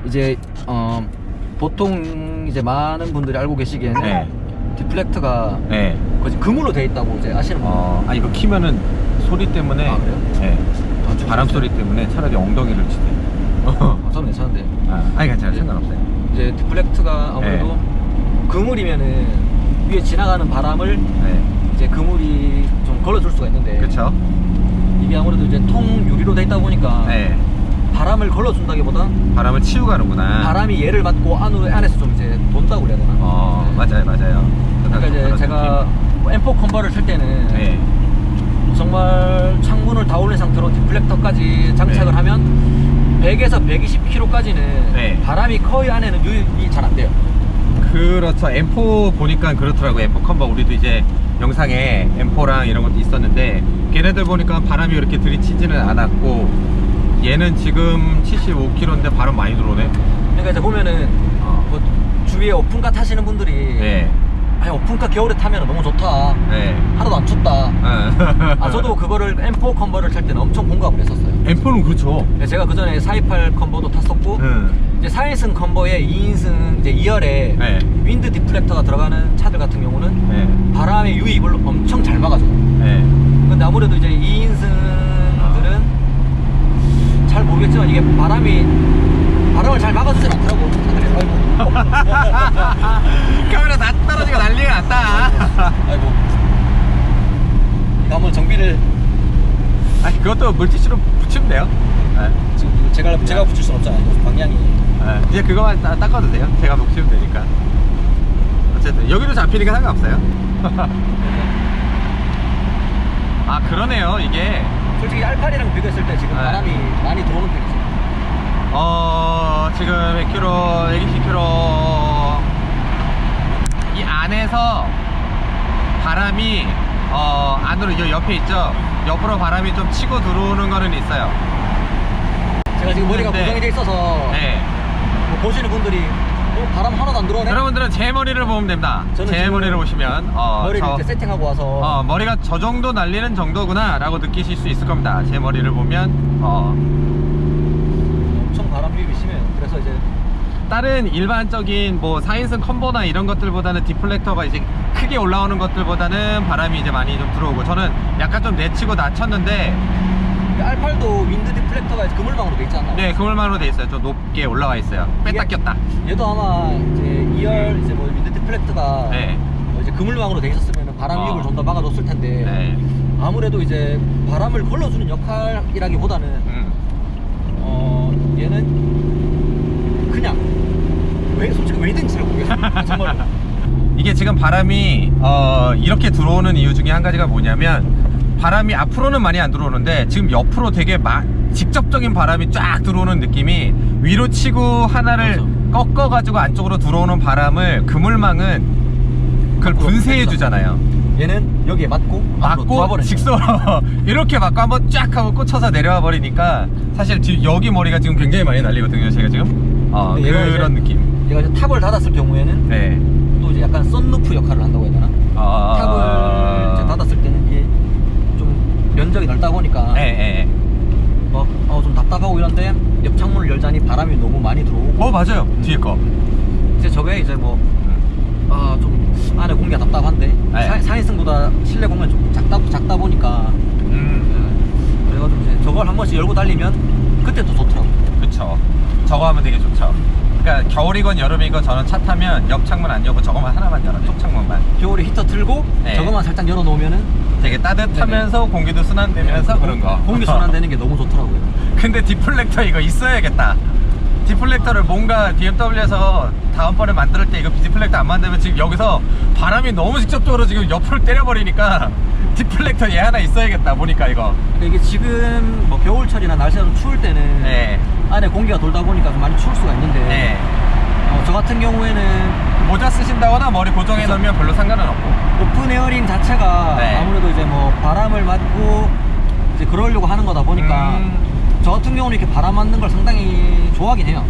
S2: 이제 보통 이제 많은 분들이 알고 계시기에는
S1: 네.
S2: 디플렉터가
S1: 네.
S2: 거의 금으로 돼 있다고 이제 아시는 분들.
S1: 이거 키면은 소리 때문에.
S2: 그래요?
S1: 네. 바람 소리 때문에 차라리 엉덩이를 치세요.
S2: 저는 괜찮은데
S1: 괜찮아요. 상관없어요.
S2: 이제 디플렉터가 아무래도 그물이면은 위에 지나가는 바람을
S1: 네.
S2: 이제 그물이 좀 걸러줄 수가 있는데
S1: 그쵸?
S2: 이게 아무래도 이제 통 유리로 돼 있다 보니까
S1: 네.
S2: 바람을 걸러준다기보다
S1: 바람을 치우 가는구나.
S2: 바람이 얘를 맞고 안에서 좀 이제 돈다고 그래야 되나? 네.
S1: 맞아요.
S2: 그러니까 이제 제가 M4 컨버를 탈 때는
S1: 네.
S2: 정말 창문을 다 올린 상태로 디플렉터까지 장착을
S1: 네.
S2: 하면 100에서 120km까지는
S1: 네.
S2: 바람이 거의 안에는 유입이 잘 안 돼요.
S1: 그렇죠. M4 보니까 그렇더라고요. M4 컨버 우리도 이제 영상에 M4랑 이런 것도 있었는데 걔네들 보니까 바람이 그렇게 들이치지는 않았고 얘는 지금 75km인데 바람 많이 들어오네.
S2: 그러니까 이제 보면은 뭐 주위에 오픈카 타시는 분들이
S1: 네.
S2: 오픈카 겨울에 타면 너무 좋다.
S1: 네.
S2: 하나도 안 춥다. 저도 그거를 M4 컨버를 탈 때는 엄청 공감을 했었어요.
S1: M4는 그렇죠.
S2: 제가 그 전에 428 컨버도 탔었고 이제 4인승 컨버에 2인승 이제 2열에
S1: 네.
S2: 윈드 디플렉터가 들어가는 차들 같은 경우는
S1: 네.
S2: 바람의 유입을 엄청 잘 막아줘요.
S1: 네.
S2: 근데 아무래도 이제 2인승들은 잘 모르겠지만 이게 바람을 잘 막아주진 않더라고. 차들이. 아이고.
S1: 카메라 다 떨어지고 난리가 났다.
S2: 아이고. 이거 한번 정비를.
S1: 그것도 물티슈로 붙이면 돼요. 네.
S2: 지금 제가 붙일 순 없잖아요. 방향이.
S1: 이제 그거만 닦아도 돼요. 제가 붙이면 되니까. 어쨌든 여기도 잡히니까 상관없어요. 그러네요. 이게
S2: 솔직히 R8이랑 비교했을 때 지금 바람이 많이 들어오는 편이죠.
S1: 지금 100km, 120km 이 안에서 바람이 안으로 이 옆에 있죠. 옆으로 바람이 좀 치고 들어오는 거는 있어요.
S2: 제가 지금 머리가
S1: 근데-
S2: 고정이 돼 있어서
S1: 네.
S2: 뭐 보시는 분들이 바람 하나도 안 들어오네.
S1: 여러분들은 제 머리를 보면 됩니다.
S2: 저는
S1: 제
S2: 지금
S1: 머리를 보시면
S2: 머리를 이렇게 세팅하고 와서
S1: 머리가 저 정도 날리는 정도구나 라고 느끼실 수 있을 겁니다. 제 머리를 보면
S2: 엄청 바람 유입이 심해요. 그래서 이제
S1: 다른 일반적인 뭐 4인승 컨버나 이런 것들보다는 디플렉터가 이제 크게 올라오는 것들보다는 바람이 이제 많이 좀 들어오고 저는 약간 좀 내치고 낮췄는데
S2: R8도 윈드 디플렉터가 이제 그물망으로 돼 있지 않나요?
S1: 네 그물망으로 돼 있어요. 좀 높게 올라와 있어요. 뺐다 꼈다.
S2: 얘도 아마 이제 2열 이제 뭐 윈드 디플렉터가
S1: 네.
S2: 뭐 이제 그물망으로 돼 있었으면 바람 유입을 좀 더 막아줬을 텐데
S1: 네.
S2: 아무래도 이제 바람을 걸러주는 역할이라기보다는 얘는 왜 솔직히 왜 이랬는지 잘 모르겠어요. 정말.
S1: 이게 지금 바람이 이렇게 들어오는 이유 중에 한 가지가 뭐냐면 바람이 앞으로는 많이 안 들어오는데 지금 옆으로 되게 직접적인 바람이 쫙 들어오는 느낌이 위로 치고 하나를
S2: 맞아.
S1: 꺾어가지고 안쪽으로 들어오는 바람을 그물망은 그걸 분쇄해 주잖아요.
S2: 얘는 여기에 맞고
S1: 직선으로 이렇게 맞고 한번 쫙 하고 꽂혀서 내려와 버리니까 사실 여기 머리가 지금 굉장히 많이 날리거든요. 제가 지금
S2: 근데 얘가
S1: 그런
S2: 이제-
S1: 느낌.
S2: 얘가 이제 탑을 닫았을 경우에는
S1: 네.
S2: 또 이제 약간 썬루프 역할을 한다고 해야 되나? 탑을 이제 닫았을 때는 이게 좀 면적이 넓다 보니까
S1: 네.
S2: 좀 답답하고 이런데 옆 창문을 열자니 바람이 너무 많이 들어오고
S1: 맞아요. 뒤에 거.
S2: 이제 저게 이제 뭐 좀 안에 공기가 답답한데
S1: 네.
S2: 사인승보다 실내 공간이 좀 작다 보니까 그래가지고 이제 저걸 한 번씩 열고 달리면 그때 또 좋더라고요.
S1: 그쵸. 저거 하면 되게 좋죠. 그러니까 겨울이건 여름이건 저는 차 타면 옆 창문 안 열고 저거만 하나만 열어요. 쪽 창문만.
S2: 겨울에 히터 틀고
S1: 네.
S2: 저거만 살짝 열어놓으면은
S1: 되게 따뜻하면서 공기도 순환되면서 그런 거.
S2: 공기 순환되는 게 너무 좋더라고요.
S1: 근데 디플렉터 이거 있어야겠다. 디플렉터를 뭔가 BMW에서 다음번에 만들 때 이거 디플렉터 안 만들면 지금 여기서 바람이 너무 직접적으로 지금 옆으로 때려버리니까 디플렉터 얘 하나 있어야겠다. 보니까 이거.
S2: 그러니까 이게 지금 뭐 겨울철이나 날씨가 좀 추울 때는
S1: 네.
S2: 안에 공기가 돌다 보니까 좀 많이 추울 수가 있는데
S1: 네.
S2: 저 같은 경우에는
S1: 모자 쓰신다거나 머리 고정해 놓으면 별로 상관은 없고.
S2: 오픈 에어링 자체가
S1: 네.
S2: 아무래도 이제 뭐 바람을 맞고 이제 그러려고 하는 거다 보니까 저 같은 경우는 이렇게 바람 맞는 걸 상당히 좋아하긴 해요.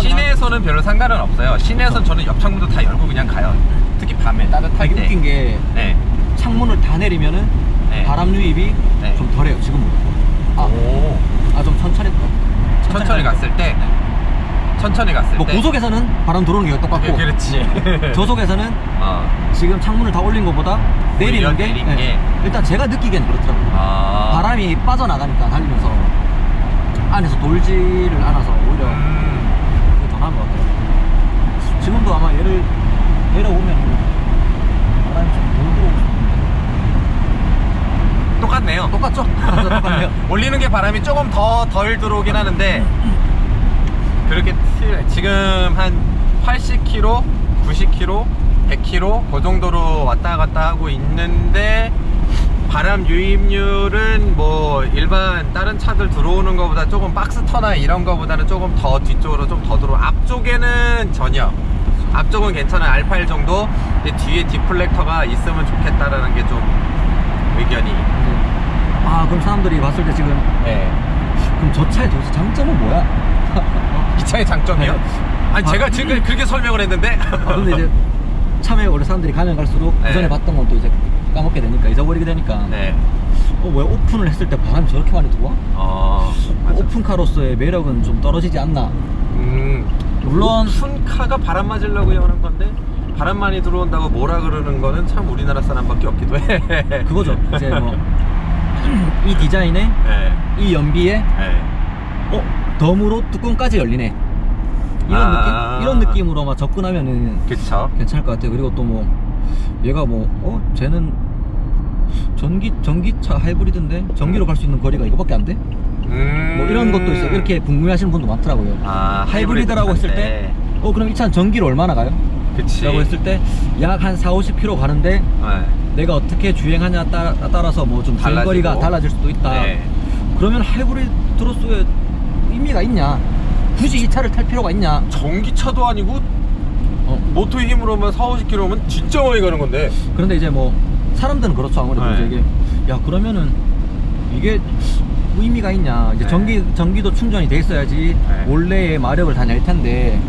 S1: 시내에서는 별로 상관은 없어요. 시내에서는 저는 옆 창문도 다 열고 그냥 가요. 특히 밤에 따뜻할
S2: 되게
S1: 때.
S2: 웃긴 게
S1: 네.
S2: 창문을 다 내리면은
S1: 네.
S2: 바람 유입이
S1: 네.
S2: 좀 덜해요. 지금보다.
S1: 오.
S2: 좀 천천히
S1: 갔을 때. 천천히 갔을
S2: 뭐
S1: 때.
S2: 고속에서는 바람 들어오는 게 똑같고
S1: 그렇지.
S2: 저속에서는 지금 창문을 다 올린 것보다 내리는 게,
S1: 내린 게.
S2: 일단 제가 느끼기엔 그렇더라고요. 바람이 빠져나가니까 달리면서 안에서 돌지를 않아서 오히려 그게 더 나은 것 같아요. 지금도 아마 얘를 내려오면 바람이 좀 덜 들어오고
S1: 똑같네요.
S2: 똑같죠? 똑같네요.
S1: 올리는 게 바람이 조금 더 덜 들어오긴 하는데 그렇게 지금 한 80km, 90km, 100km 그 정도로 왔다 갔다 하고 있는데 바람 유입률은 뭐 일반 다른 차들 들어오는 것보다 조금 박스터나 이런 거보다는 조금 더 뒤쪽으로 좀 더 들어오고 앞쪽에는 전혀 앞쪽은 괜찮아요. R8 정도. 근데 뒤에 디플렉터가 있으면 좋겠다라는 게 좀 의견이.
S2: 그럼 사람들이 봤을 때 지금
S1: 네.
S2: 그럼 저 차의 도대체 장점은 뭐야?
S1: 이 차의 장점이요?
S2: 네.
S1: 아니 제가 지금 그렇게 설명을 했는데
S2: 근데 이제 참에 원래 사람들이 가면 갈수록
S1: 네.
S2: 그전에 봤던 건 또 이제 까먹게 되니까 잊어버리게 되니까
S1: 네.
S2: 뭐야 오픈을 했을 때 바람이 저렇게 많이 들어와?
S1: 맞아.
S2: 오픈카로서의 매력은 좀 떨어지지 않나. 물론
S1: 오픈카가 바람 맞으려고 여는 건데 바람 많이 들어온다고 뭐라 그러는 거는 참 우리나라 사람밖에 없기도 해.
S2: 그거죠. 이제 뭐 이 디자인에
S1: 네.
S2: 이 연비에
S1: 네.
S2: 덤으로 뚜껑까지 열리네. 이런 느낌으로 막 접근하면은
S1: 그쵸.
S2: 괜찮을 것 같아요. 그리고 또 뭐 얘가 뭐 쟤는 전기차 하이브리드인데 전기로 갈 수 있는 거리가 이거밖에 안 돼? 뭐 이런 것도 있어요. 이렇게 궁금해하시는 분도 많더라고요. 하이브리드라고 했을 때 그럼 이 차는 전기로 얼마나 가요?
S1: 그치.
S2: 라고 했을 때 약 한 40-50km 가는데
S1: 네.
S2: 내가 어떻게 주행하냐 따라서 뭐 좀 주행거리가
S1: 달라지고.
S2: 달라질 수도 있다.
S1: 네.
S2: 그러면 하이브리드로서의 의미가 있냐? 굳이 이 차를 탈 필요가 있냐?
S1: 전기차도 아니고 모터의 힘으로만 40-50km면 진짜 많이 가는 건데.
S2: 그런데 이제 뭐 사람들은 그렇죠. 아무래도
S1: 네.
S2: 이제 이게 그러면은 이게 의미가 있냐? 이제
S1: 네.
S2: 전기도 충전이 돼 있어야지
S1: 네.
S2: 원래의 마력을 다 낼 텐데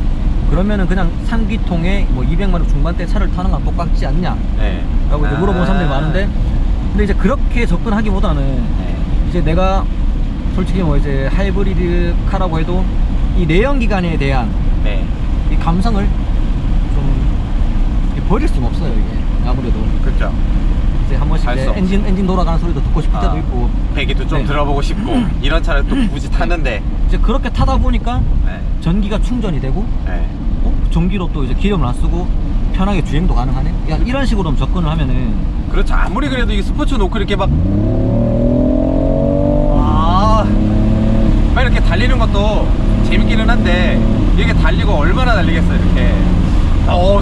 S2: 그러면은 그냥 3기통에 뭐 200마력 중반대 차를 타는 거랑 똑같지 않냐?
S1: 네.
S2: 라고 이제 물어보는 사람들이 많은데 근데 이제 그렇게 접근하기보다는
S1: 네.
S2: 이제 내가 솔직히 뭐 이제 하이브리드 카라고 해도 이 내연기관에 대한
S1: 네.
S2: 이 감성을 좀 이렇게 버릴 수는 없어요. 이게 아무래도
S1: 그렇죠.
S2: 이제 한 번씩
S1: 할
S2: 이제
S1: 수 없죠.
S2: 엔진 돌아가는 소리도 듣고 싶을 때도 있고
S1: 배기도 좀
S2: 네.
S1: 들어보고 싶고 이런 차를 또 굳이 타는데.
S2: 이제 그렇게 타다 보니까
S1: 네.
S2: 전기가 충전이 되고
S1: 네.
S2: 전기로 또 이제 기름을 안 쓰고 편하게 주행도 가능하네. 이런 식으로 접근을 하면은
S1: 그렇죠. 아무리 그래도 이 스포츠 놓고 이렇게 막 이렇게 달리는 것도 재밌기는 한데
S4: 이게 달리고 얼마나 달리겠어 이렇게.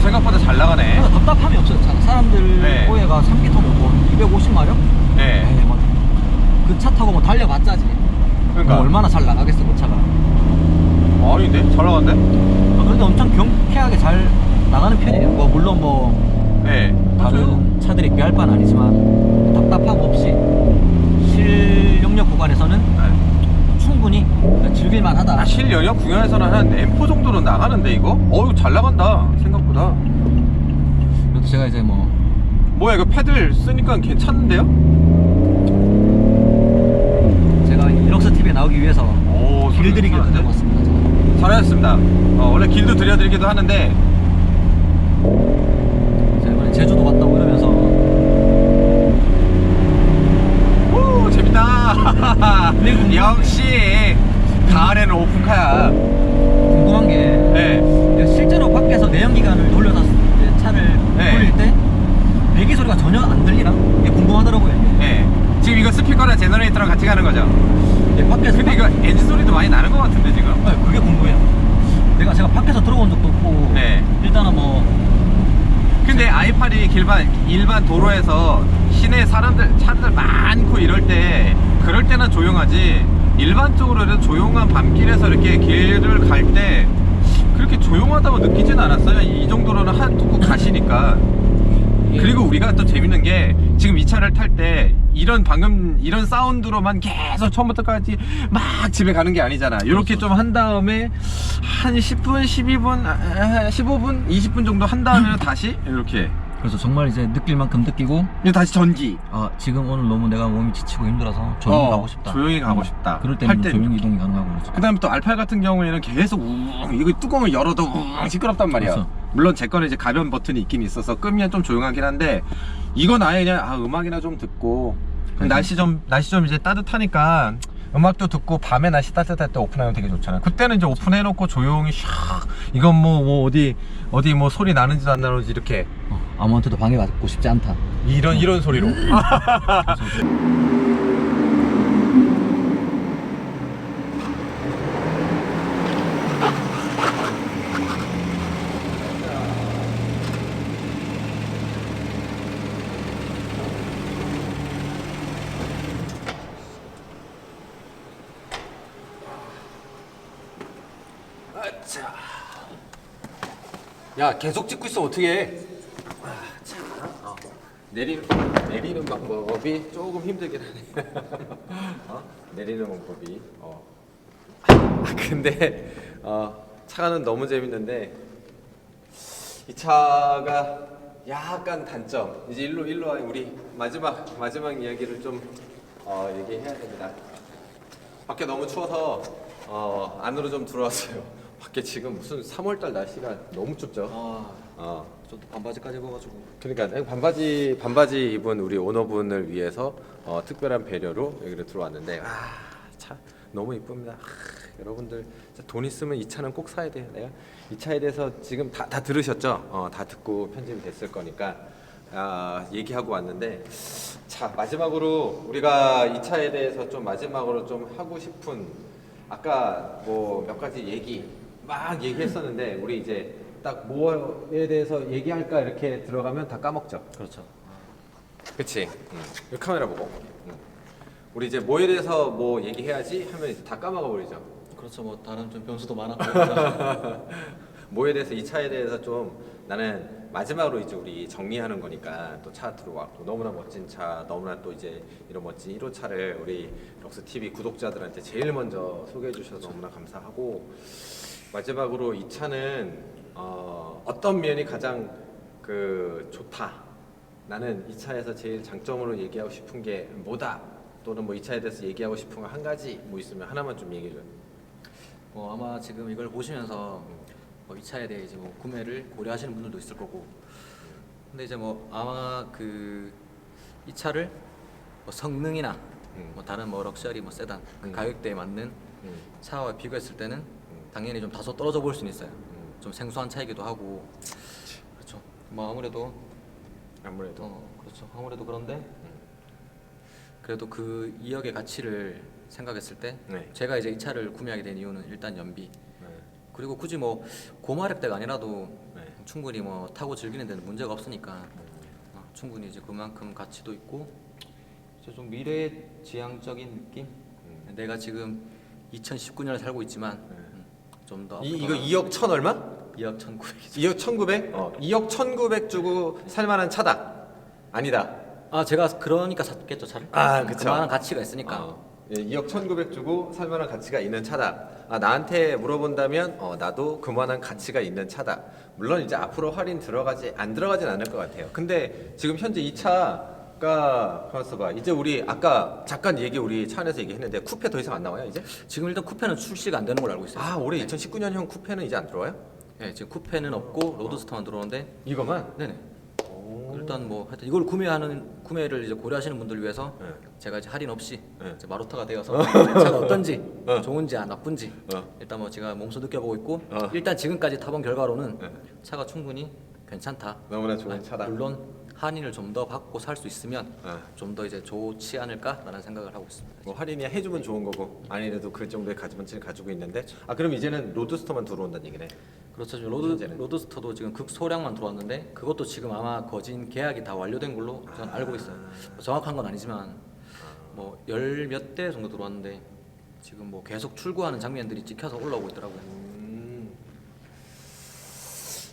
S4: 생각보다 잘 나가네.
S2: 그러니까 답답함이 없어요. 사람들
S4: 네.
S2: 오해가 3기통을 뭐 250마력?
S4: 네.
S2: 그 차 타고 뭐 달려봤자지.
S4: 그러니까.
S2: 뭐 얼마나 잘 나가겠어 그 차가.
S4: 아닌데? 잘 나간대?
S2: 그런데 엄청 경쾌하게 잘 나가는 편이에요. 뭐 물론 뭐
S4: 네.
S2: 다른 차들이 비할 바는 아니지만 답답함 없이 실용력 구간에서는
S4: 네.
S2: 충분히 즐길만하다.
S4: 실연역 구간에서는 한 M4 정도는 나가는데 이거? 잘 나간다 생각보다.
S2: 그래도 제가 이제 뭐
S4: 뭐야 이거 패들 쓰니까 괜찮은데요?
S2: 제가 이럭스 TV에 나오기 위해서 길들이기를
S4: 괜찮은데?
S2: 가지고 왔습니다. 제가.
S4: 잘하셨습니다. 원래 길도 들여드리기도 하는데
S2: 제가 이번에 제주도 갔다고 이러면서
S4: 오 재밌다. 역시 가을에는 오픈카야.
S2: 궁금한 게
S4: 네.
S2: 실제로 밖에서 내연기관을 돌려서 이제 차를
S4: 네.
S2: 돌릴 때 배기 소리가 전혀 안 들리나? 이게 궁금하더라고요. 이게.
S4: 네. 지금 이거 스피커랑 제너레이터랑 같이 가는 거죠?
S2: 이게 밖에서
S4: 근데 이거 엔진 소리도 많이 나는 것 같은데 지금?
S2: 그게 궁금해요. 제가 밖에서 들어본 적도 없고
S4: 네.
S2: 일단은 뭐
S4: 근데 i8이 일반 도로에서 시내 차들 많고 이럴 때 그럴 때는 조용하지 일반적으로 조용한 밤길에서 이렇게 길을 갈 때 그렇게 조용하다고 느끼진 않았어요. 이 정도로는 한 뚜껑 가시니까. 그리고 우리가 또 재밌는 게 지금 이 차를 탈 때 방금 이런 사운드로만 계속 처음부터까지 막 집에 가는 게 아니잖아. 이렇게 좀 한 다음에 한 10분, 12분, 15분, 20분 정도 한 다음에 다시 이렇게.
S2: 그래서 정말 이제 느낄 만큼 느끼고
S4: 이거 다시 전기.
S2: 지금 오늘 너무 내가 몸이 지치고 힘들어서 조용히 가고 싶다.
S4: 조용히 가고 싶다.
S2: 그럴 때는
S4: 할 땐.
S2: 조용히 이동이 가능하고 그렇죠.
S4: 그 다음에 또 알파 같은 경우에는 계속 우웅 이거 뚜껑을 열어도 우웅 시끄럽단 말이야.
S2: 그렇죠.
S4: 물론 제 거는 이제 가변 버튼이 있긴 있어서 끄면 좀 조용하긴 한데 이건 아예 그냥 음악이나 좀 듣고 날씨 좀 이제 따뜻하니까 음악도 듣고 밤에 날씨 따뜻할 때 오픈하면 되게 좋잖아. 그때는 이제 오픈해놓고 조용히 샥 이건 뭐 어디 뭐 소리 나는지도 안 나는지 이렇게
S2: 아무한테도 방해받고 싶지 않다.
S4: 이런 소리로. 야 계속 찍고 있으면 어떻게 해? 내리는 방법이 조금 힘들긴 하네. 내리는 방법이. 근데 차는 너무 재밌는데 이 차가 약간 단점. 이제 일로 와. 우리 마지막 이야기를 좀 얘기해야 됩니다. 밖에 너무 추워서 안으로 좀 들어왔어요. 밖에 지금 무슨 3월달 날씨가 너무 춥죠.
S2: 저도 반바지까지 입어가지고.
S4: 그러니까 반바지 입은 우리 오너분을 위해서 특별한 배려로 여기를 들어왔는데 차 너무 이쁩니다. 여러분들 돈 있으면 이 차는 꼭 사야 돼요. 내가 이 차에 대해서 지금 다 들으셨죠? 다 듣고 편집이 됐을 거니까 얘기하고 왔는데 자 마지막으로 우리가 이 차에 대해서 좀 마지막으로 좀 하고 싶은 아까 뭐 몇 가지 얘기했었는데 우리 이제 딱 뭐에 대해서 얘기할까 이렇게 들어가면 다 까먹죠.
S2: 그렇죠.
S4: 그치? 이 카메라 보고 우리 이제 뭐에 대해서 뭐 얘기해야지 하면 이제 다 까먹어 버리죠.
S2: 그렇죠. 뭐 다른 좀 변수도 많았고.
S4: 뭐에 대해서 이 차에 대해서 좀 나는 마지막으로 이제 우리 정리하는 거니까 또 차 들어왔고 너무나 멋진 차 너무나 또 이제 이런 멋진 1호차를 우리 럭스TV 구독자들한테 제일 먼저 소개해 주셔서 너무나 감사하고 마지막으로 이 차는 어떤 면이 가장 좋다 나는 이 차에서 제일 장점으로 얘기하고 싶은 게 뭐다 또는 뭐 이 차에 대해서 얘기하고 싶은 거 한 가지 뭐 있으면 하나만 좀 얘기해 줘요.
S2: 아마 지금 이걸 보시면서 이 차에 대해 이제 뭐 구매를 고려하시는 분들도 있을 거고. 근데 이제 뭐 아마 이 차를 뭐 성능이나 뭐 다른 뭐 럭셔리 뭐 세단 그 가격대에 맞는 차와 비교했을 때는 당연히 좀 다소 떨어져 볼 수는 있어요. 좀 생소한 차이기도 하고. 그렇죠. 뭐 아무래도 그렇죠. 아무래도 그런데 그래도 그 2억의 가치를 생각했을 때
S4: 네.
S2: 제가 이제 이 차를 구매하게 된 이유는 일단 연비 그리고 굳이 뭐 고마력대가 아니라도
S1: 네.
S2: 충분히 뭐 타고 즐기는 데는 문제가 없으니까 충분히 이제 그만큼 가치도 있고 이제 좀 미래지향적인 느낌. 내가 지금 2019년을 살고 있지만 좀 더
S1: 이거 2억 천 얼마?
S2: 2억 1,900이죠.
S1: 2억 1,900? 2억 1,900 주고 살만한 차다. 아니다.
S2: 아 제가 그러니까 샀겠죠 차를.
S1: 그쵸.
S2: 그만한 가치가 있으니까.
S1: 2억 1,900 주고 살만한 가치가 있는 차다. 나한테 물어본다면 나도 그만한 가치가 있는 차다. 물론 이제 앞으로 할인 안 들어가진 않을 것 같아요. 근데 지금 현재 이 차가 가만있어 봐. 이제 우리 아까 잠깐 우리 차 안에서 얘기했는데 쿠페 더 이상 안 나와요 이제?
S2: 지금 일단 쿠페는 출시가 안 되는 걸로 알고 있어요.
S1: 올해 2019년형 쿠페는 이제 안 들어와요?
S2: 네, 지금 쿠페는 없고 로드스터만 들어오는데.
S1: 이거만?
S2: 네네. 일단 뭐 하여튼 이걸 구매를 이제 고려하시는 분들 위해서
S1: 네.
S2: 제가 이제 할인 없이
S1: 네.
S2: 이제 마루타가 되어서 차가 어떤지 좋은지 나쁜지 일단 뭐 제가 몸소 느껴보고 있고 일단 지금까지 타본 결과로는
S1: 네.
S2: 차가 충분히 괜찮다.
S1: 너무나 좋은 차다.
S2: 물론 할인을 좀 더 받고 살 수 있으면
S1: 네.
S2: 좀 더 이제 좋지 않을까라는 생각을 하고 있습니다.
S1: 뭐 할인이 해주면 좋은 거고 아니래도 그 정도의 가치를 가지고 있는데 그럼 이제는 로드스터만 들어온다는 얘기네.
S2: 그렇죠. 지금
S1: 현재는.
S2: 로드스터도 지금 극소량만 들어왔는데 그것도 지금 아마 거진 계약이 다 완료된 걸로 저는 알고 있어요. 뭐 정확한 건 아니지만 뭐 열 몇 대 정도 들어왔는데 지금 뭐 계속 출고하는 장면들이 찍혀서 올라오고 있더라고요.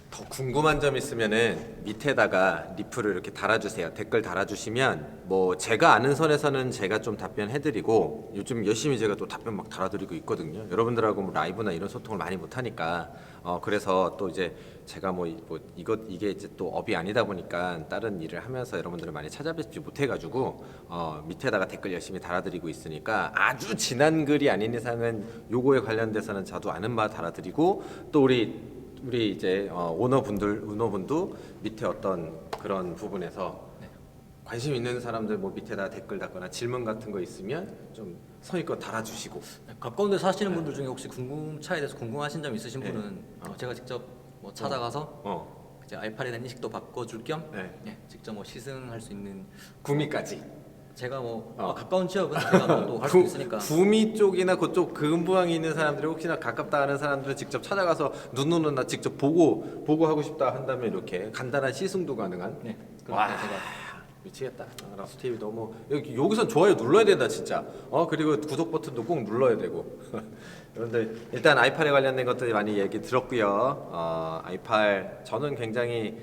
S1: 더 궁금한 점 있으면은 밑에다가 리플을 이렇게 달아주세요. 댓글 달아주시면 뭐 제가 아는 선에서는 제가 좀 답변해드리고 요즘 열심히 제가 또 답변 막 달아드리고 있거든요. 여러분들하고 뭐 라이브나 이런 소통을 많이 못하니까 그래서 또 이제 제가 이게 이제 또 업이 아니다 보니까 다른 일을 하면서 여러분들을 많이 찾아뵙지 못해가지고 밑에다가 댓글 열심히 달아드리고 있으니까 아주 진한 글이 아닌 이상은 요거에 관련돼서는 저도 아는 바 달아드리고 또 우리 이제 오너분도 밑에 어떤 그런 부분에서 관심 있는 사람들 뭐 밑에다 댓글 달거나 질문 같은 거 있으면 좀 성의껏 달아주시고.
S2: 가까운 데 사시는 분들 중에 혹시 차에 대해서 궁금하신 점 있으신
S1: 네.
S2: 분은 제가 직접 뭐 찾아가서 이제 i8에 대한 인식도 바꿔줄 겸 직접 뭐 시승할 수 있는
S1: 구미까지.
S2: 제가 가까운 지역은 제가 또 할 수 있으니까.
S1: 구미 쪽이나 그쪽 근부항에 있는 사람들이 혹시나 가깝다 하는 사람들은 직접 찾아가서 눈으로 나 직접 보고 하고 싶다 한다면 이렇게 간단한 시승도 가능한.
S2: 네.
S1: 와,
S2: 그렇게 제가
S1: 미치겠다. 라스 TV 너무 여기선 좋아요 눌러야 된다 진짜. 그리고 구독 버튼도 꼭 눌러야 되고. 여러분들 일단 i8에 관련된 것들 많이 얘기 들었고요. i8 저는 굉장히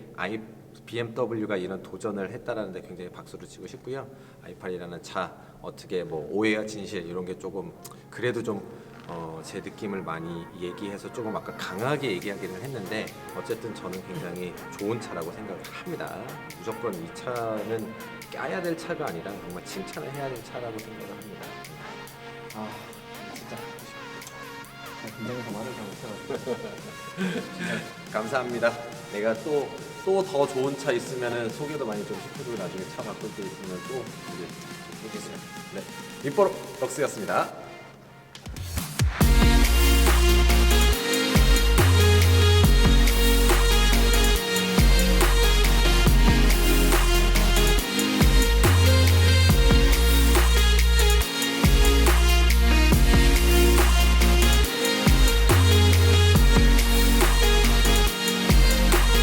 S1: BMW가 이런 도전을 했다라는데 굉장히 박수를 치고 싶고요. i8이라는 차 어떻게 뭐 오해와 진실 이런 게 조금 그래도 좀 제 느낌을 많이 얘기해서 조금 아까 강하게 얘기하기는 했는데 어쨌든 저는 굉장히 좋은 차라고 생각을 합니다. 무조건 이 차는 까야 될 차가 아니라 정말 칭찬을 해야 될 차라고 생각을 합니다.
S2: 진짜 긴장해서 말을 잘 못해가지고.
S1: 감사합니다. 내가 또 더 좋은 차 있으면은 소개도 많이 좀 시켜주고 나중에 차 바꿀 때 있으면 또 이제 보겠습니다. 네, 윗보로 럭스였습니다.